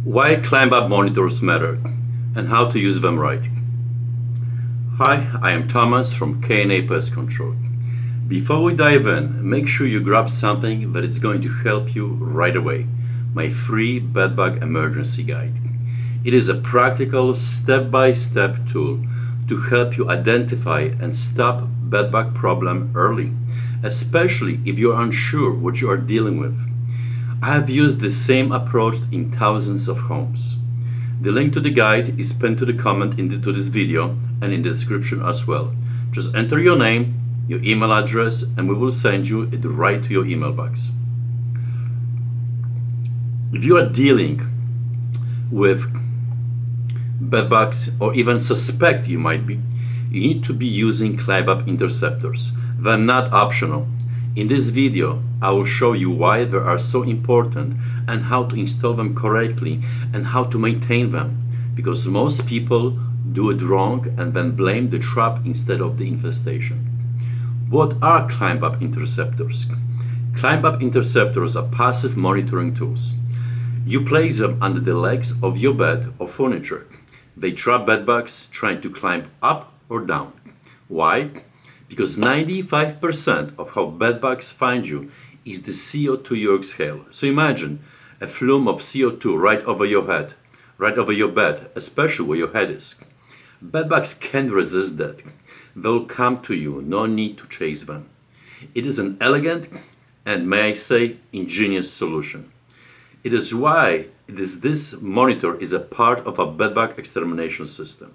Why ClimbUp monitors matter and how to use them right. Hi, I am Thomas from K&A Pest Control. Before we dive in, make sure you grab something that is going to help you right away. My free bedbug emergency guide. It is a practical step-by-step tool to help you identify and stop bedbug problem early, especially if you're unsure what you are dealing with. I have used the same approach in thousands of homes. The link to the guide is pinned to the comment to this video and in the description as well. Just enter your name, your email address, and we will send you it right to your email box. If you are dealing with bedbugs or even suspect you might be, you need to be using ClimbUp interceptors. They're not optional. In this video, I will show you why they are so important and how to install them correctly and how to maintain them, because most people do it wrong and then blame the trap instead of the infestation. What are ClimbUp interceptors? ClimbUp interceptors are passive monitoring tools. You place them under the legs of your bed or furniture. They trap bedbugs trying to climb up or down. Why? Because 95% of how bedbugs find you is the CO2 you exhale. So imagine a flume of CO2 right over your head, right over your bed, especially where your head is. Bedbugs can't resist that. They'll come to you, no need to chase them. It is an elegant and, may I say, ingenious solution. It is why this monitor is a part of a bedbug extermination system.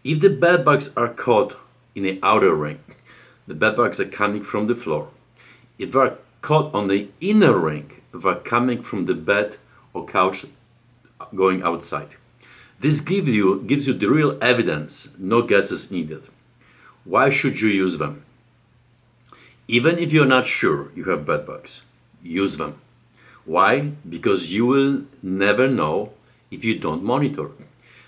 If the bedbugs are caught in the outer ring, the bedbugs are coming from the floor. If they are caught on the inner ring, they are coming from the bed or couch going outside. This gives you the real evidence, no guesses needed. Why should you use them? Even if you're not sure you have bedbugs, use them. Why? Because you will never know if you don't monitor.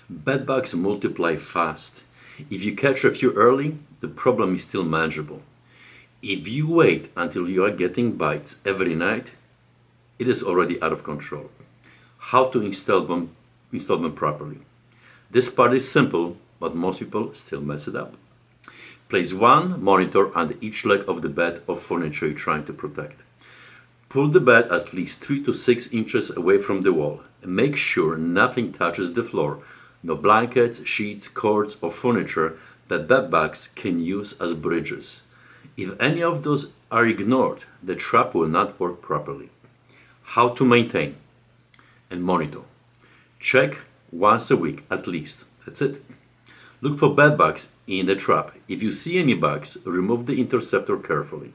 Bedbugs multiply fast. If you catch a few early, the problem is still manageable. If you wait until you are getting bites every night, it is already out of control. How to install them properly. This part is simple, but most people still mess it up. Place one monitor under each leg of the bed or furniture you're trying to protect. Pull the bed at least 3 to 6 inches away from the wall and make sure nothing touches the floor. No blankets, sheets, cords, or furniture that bedbugs can use as bridges. If any of those are ignored, the trap will not work properly. How to maintain and monitor. Check once a week at least. That's it. Look for bedbugs in the trap. If you see any bugs, remove the interceptor carefully.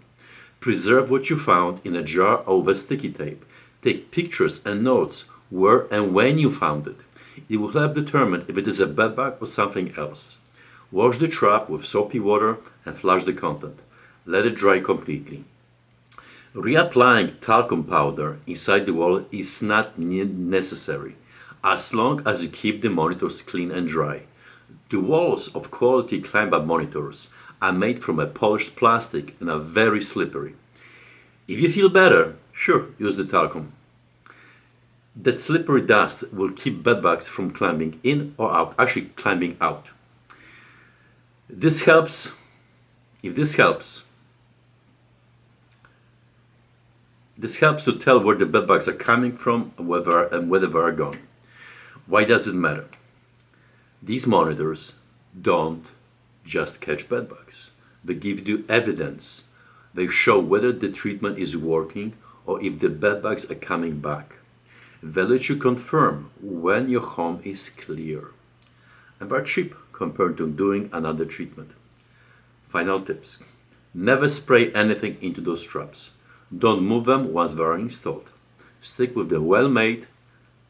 Preserve what you found in a jar over sticky tape. Take pictures and notes where and when you found it. It will help determine if it is a bedbug or something else. Wash the trap with soapy water and flush the content. Let it dry completely. Reapplying talcum powder inside the wall is not necessary, as long as you keep the monitors clean and dry. The walls of quality ClimbUp monitors are made from a polished plastic and are very slippery. If you feel better, sure, use the talcum. That slippery dust will keep bedbugs from climbing in or out, actually climbing out. If this helps, this helps to tell where the bedbugs are coming from and whether they are gone. Why does it matter? These monitors don't just catch bedbugs. They give you evidence. They show whether the treatment is working or if the bedbugs are coming back. They let you confirm when your home is clear. And they're cheap compared to doing another treatment. Final tips. Never spray anything into those traps. Don't move them once they are installed. Stick with the well-made,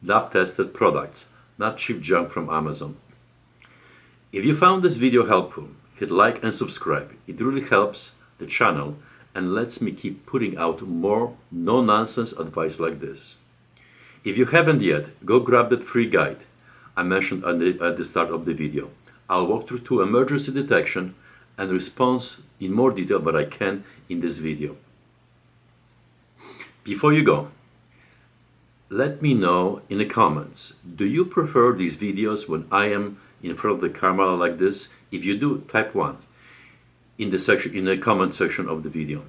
lab-tested products, not cheap junk from Amazon. If you found this video helpful, hit like and subscribe. It really helps the channel and lets me keep putting out more no-nonsense advice like this. If you haven't yet, go grab that free guide I mentioned at the start of the video. I'll walk through to emergency detection and response in more detail than I can in this video. Before you go, Let me know in the comments. Do you prefer these videos when I am in front of the camera like this? If you do, type 1 in the comment section of the video.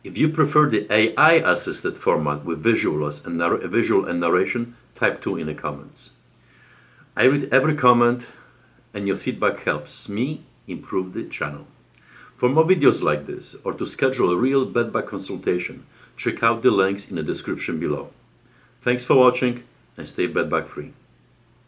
If you prefer the AI assisted format with visual and narration, type 2 in the comments. I read every comment and your feedback helps me improve the channel. For more videos like this or to schedule a real bedbug consultation, check out the links in the description below. Thanks for watching and stay bedbug free.